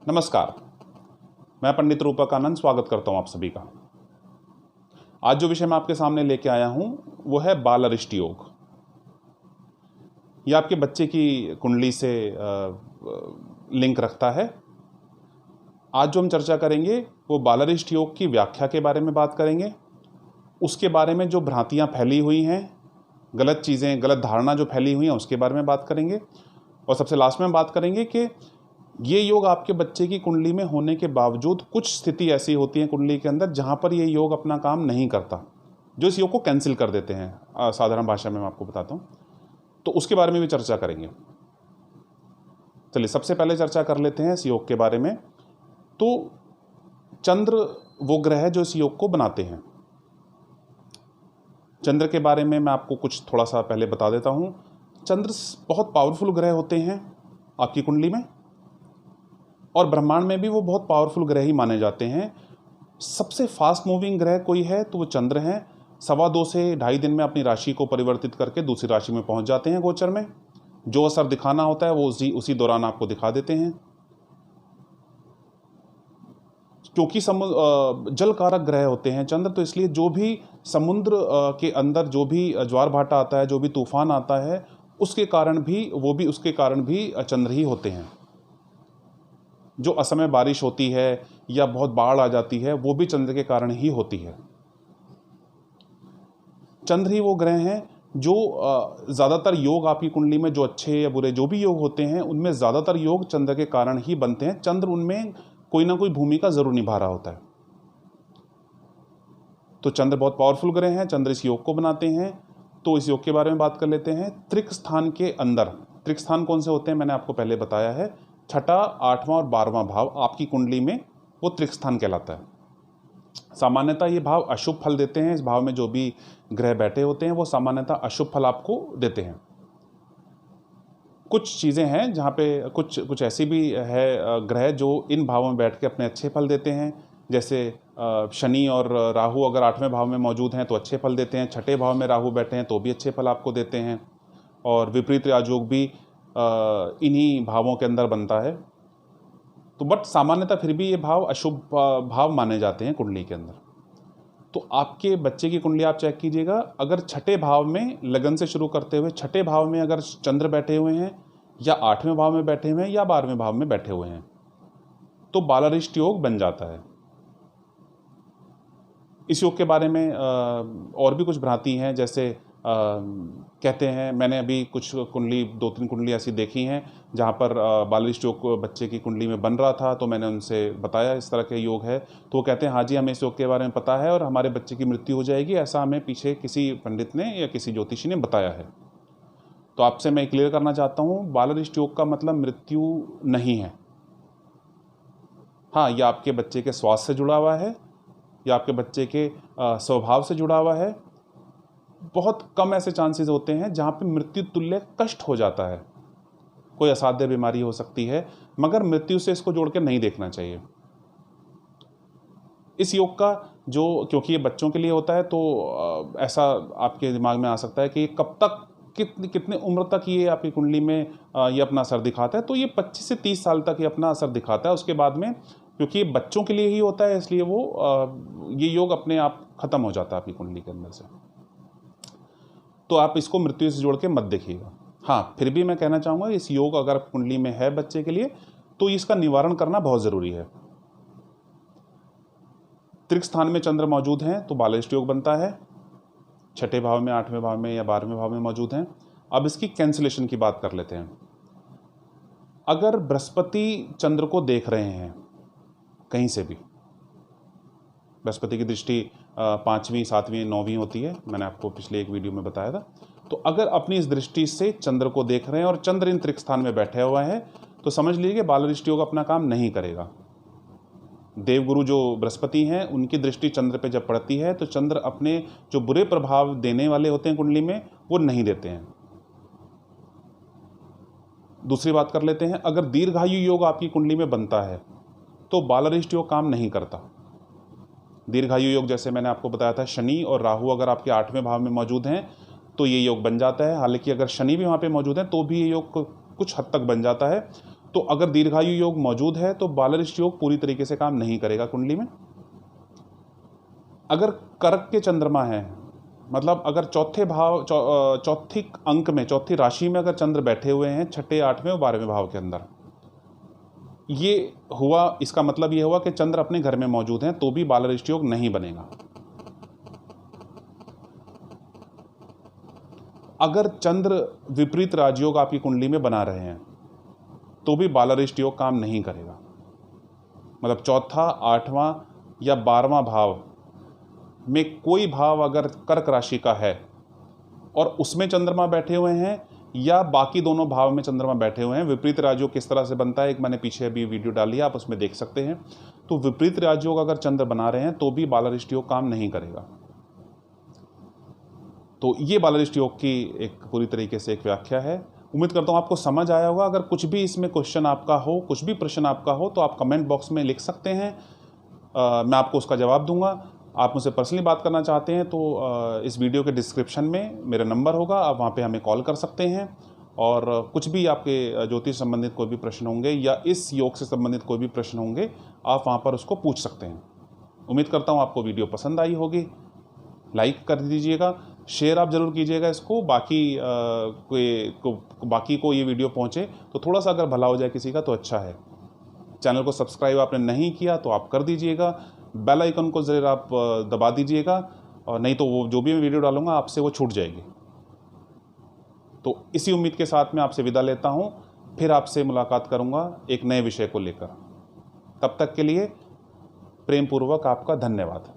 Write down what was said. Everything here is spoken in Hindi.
नमस्कार। मैं पंडित रूपक आनंद स्वागत करता हूं आप सभी का। आज जो विषय मैं आपके सामने लेके आया हूं वो है बाल अरिष्ट योग। यह आपके बच्चे की कुंडली से लिंक रखता है। आज जो हम चर्चा करेंगे वो बाल अरिष्ट योग की व्याख्या के बारे में बात करेंगे, उसके बारे में जो भ्रांतियां फैली हुई हैं, गलत चीज़ें, गलत धारणा जो फैली हुई हैं उसके बारे में बात करेंगे, और सबसे लास्ट में बात करेंगे कि ये योग आपके बच्चे की कुंडली में होने के बावजूद कुछ स्थिति ऐसी होती है कुंडली के अंदर जहाँ पर ये योग अपना काम नहीं करता, जो इस योग को कैंसिल कर देते हैं। साधारण भाषा में मैं आपको बताता हूँ, तो उसके बारे में भी चर्चा करेंगे। चलिए सबसे पहले चर्चा कर लेते हैं इस योग के बारे में। तो चंद्र वो ग्रह है जो इस योग को बनाते हैं। चंद्र के बारे में मैं आपको कुछ थोड़ा सा पहले बता देता हूँ। चंद्र बहुत पावरफुल ग्रह होते हैं आपकी कुंडली में, और ब्रह्मांड में भी वो बहुत पावरफुल ग्रह ही माने जाते हैं। सबसे फास्ट मूविंग ग्रह कोई है तो वो चंद्र हैं। 2.25 से 2.5 दिन में अपनी राशि को परिवर्तित करके दूसरी राशि में पहुंच जाते हैं गोचर में। जो असर दिखाना होता है वो उसी दौरान आपको दिखा देते हैं। क्योंकि जल कारक ग्रह होते हैं चंद्र, तो इसलिए जो भी समुद्र के अंदर जो भी ज्वार भाटा आता है, जो भी तूफान आता है, उसके कारण भी चंद्र ही होते हैं। जो असमय बारिश होती है या बहुत बाढ़ आ जाती है वो भी चंद्र के कारण ही होती है। चंद्र ही वो ग्रह हैं जो ज़्यादातर योग आपकी कुंडली में जो अच्छे या बुरे जो भी योग होते हैं उनमें ज़्यादातर योग चंद्र के कारण ही बनते हैं। चंद्र उनमें कोई ना कोई भूमिका ज़रूर निभा रहा होता है। तो चंद्र बहुत पावरफुल ग्रह हैं, चंद्र इस योग को बनाते हैं। तो इस योग के बारे में बात कर लेते हैं। त्रिक स्थान के अंदर, त्रिक स्थान कौन से होते हैं मैंने आपको पहले बताया है। 6ठा, 8वां और 12वां भाव आपकी कुंडली में वो त्रिक स्थान कहलाता है। सामान्यतः ये भाव अशुभ फल देते हैं। इस भाव में जो भी ग्रह बैठे होते हैं वो सामान्यतः अशुभ फल आपको देते हैं। कुछ चीज़ें हैं जहाँ पे कुछ ऐसी भी है ग्रह जो इन भावों में बैठ के अपने अच्छे फल देते हैं। जैसे शनि और राहु अगर 8वें भाव में मौजूद हैं तो अच्छे फल देते हैं। 6ठे भाव में राहु बैठे हैं तो भी अच्छे फल आपको देते हैं। और विपरीत राजयोग भी इन्हीं भावों के अंदर बनता है। तो बट सामान्यतः फिर भी ये भाव अशुभ भाव माने जाते हैं कुंडली के अंदर। तो आपके बच्चे की कुंडली आप चेक कीजिएगा। अगर 6ठे भाव में लगन से शुरू करते हुए 6ठे भाव में अगर चंद्र बैठे हुए हैं, या 8वें भाव में बैठे हुए हैं, या 12वें भाव में बैठे हुए हैं, तो बाल अरिष्ट योग बन जाता है। इस योग के बारे में और भी कुछ भ्रांति हैं। जैसे कहते हैं, मैंने अभी कुछ कुंडली 2-3 कुंडली ऐसी देखी हैं जहाँ पर बाल अरिष्ट योग बच्चे की कुंडली में बन रहा था, तो मैंने उनसे बताया इस तरह के योग है, तो वो कहते हैं हाँ जी हमें इस योग के बारे में पता है और हमारे बच्चे की मृत्यु हो जाएगी, ऐसा हमें पीछे किसी पंडित ने या किसी ज्योतिषी ने बताया है। तो आपसे मैं क्लियर करना चाहता हूँ, बाल अरिष्ट योग का मतलब मृत्यु नहीं है। हाँ, यह आपके बच्चे के स्वास्थ्य से जुड़ा हुआ है या आपके बच्चे के स्वभाव से जुड़ा हुआ है। बहुत कम ऐसे चांसेस होते हैं जहाँ पे मृत्यु तुल्य कष्ट हो जाता है। कोई असाध्य बीमारी हो सकती है, मगर मृत्यु से इसको जोड़ के नहीं देखना चाहिए। इस योग का क्योंकि ये बच्चों के लिए होता है, तो ऐसा आपके दिमाग में आ सकता है कि कब तक, कितने उम्र तक ये आपकी कुंडली में ये अपना असर दिखाता है। तो ये 25 से 30 साल तक ये अपना असर दिखाता है। उसके बाद में, क्योंकि ये बच्चों के लिए ही होता है, इसलिए ये योग अपने आप खत्म हो जाता है आपकी कुंडली के अंदर से। तो आप इसको मृत्यु से जोड़ के मत देखिएगा। हाँ, फिर भी मैं कहना चाहूँगा इस योग अगर कुंडली में है बच्चे के लिए तो इसका निवारण करना बहुत ज़रूरी है। त्रिक स्थान में चंद्र मौजूद हैं तो बाल अरिष्ट योग बनता है। 6ठे भाव में, 8वें भाव में या 12वें भाव में मौजूद हैं। अब इसकी कैंसिलेशन की बात कर लेते हैं। अगर बृहस्पति चंद्र को देख रहे हैं कहीं से भी, बृहस्पति की दृष्टि 5वीं, 7वीं, 9वीं होती है, मैंने आपको पिछले एक वीडियो में बताया था। तो अगर अपनी इस दृष्टि से चंद्र को देख रहे हैं और चंद्र इन त्रिक स्थान में बैठे हुआ है, तो समझ लीजिए बाल अरिष्ट योग अपना काम नहीं करेगा। देवगुरु जो बृहस्पति हैं उनकी दृष्टि चंद्र पे जब पड़ती है तो चंद्र अपने जो बुरे प्रभाव देने वाले होते हैं कुंडली में वो नहीं देते हैं। दूसरी बात कर लेते हैं, अगर दीर्घायु योग आपकी कुंडली में बनता है तो बाल अरिष्ट योग काम नहीं करता। दीर्घायु योग जैसे मैंने आपको बताया था, शनि और राहु अगर आपके 8वें भाव में मौजूद हैं तो ये योग बन जाता है। हालांकि अगर शनि भी वहाँ पे मौजूद है तो भी ये योग कुछ हद तक बन जाता है। तो अगर दीर्घायु योग मौजूद है तो बालरिष्ट योग पूरी तरीके से काम नहीं करेगा कुंडली में। अगर कर्क के चंद्रमा है, मतलब अगर चौथे भाव चौथी अंक में, चौथी राशि में अगर चंद्र बैठे हुए हैं 6ठे 8वें और 12वें भाव के अंदर, ये हुआ, इसका मतलब ये हुआ कि चंद्र अपने घर में मौजूद हैं, तो भी बालरिष्ट योग नहीं बनेगा। अगर चंद्र विपरीत राजयोग आपकी कुंडली में बना रहे हैं तो भी बालरिष्ट योग काम नहीं करेगा। मतलब चौथा, 8वां या 12वां भाव में कोई भाव अगर कर्क राशि का है और उसमें चंद्रमा बैठे हुए हैं, या बाकी दोनों भाव में चंद्रमा बैठे हुए हैं, विपरीत राजयोग किस तरह से बनता है एक मैंने पीछे अभी वीडियो डाली है, आप उसमें देख सकते हैं। तो विपरीत राजयोग अगर चंद्र बना रहे हैं तो भी बालरिष्ट योग काम नहीं करेगा। तो ये बालरिष्ट योग की एक पूरी तरीके से एक व्याख्या है। उम्मीद करता हूँ आपको समझ आया होगा। अगर कुछ भी इसमें क्वेश्चन आपका हो, कुछ भी प्रश्न आपका हो, तो आप कमेंट बॉक्स में लिख सकते हैं, मैं आपको उसका जवाब दूंगा। आप मुझसे पर्सनली बात करना चाहते हैं तो इस वीडियो के डिस्क्रिप्शन में मेरा नंबर होगा, आप वहाँ पे हमें कॉल कर सकते हैं। और कुछ भी आपके ज्योतिष संबंधित कोई भी प्रश्न होंगे या इस योग से संबंधित कोई भी प्रश्न होंगे, आप वहाँ पर उसको पूछ सकते हैं। उम्मीद करता हूँ आपको वीडियो पसंद आई होगी। लाइक कर दीजिएगा, शेयर आप ज़रूर कीजिएगा इसको, बाकी को ये वीडियो पहुँचे तो थोड़ा सा अगर भला हो जाए किसी का तो अच्छा है। चैनल को सब्सक्राइब आपने नहीं किया तो आप कर दीजिएगा, बेल आइकन को ज़रूर आप दबा दीजिएगा, और नहीं तो वो जो भी मैं वीडियो डालूंगा आपसे वो छूट जाएगी। तो इसी उम्मीद के साथ मैं आपसे विदा लेता हूँ, फिर आपसे मुलाकात करूँगा एक नए विषय को लेकर। तब तक के लिए प्रेम पूर्वक आपका धन्यवाद।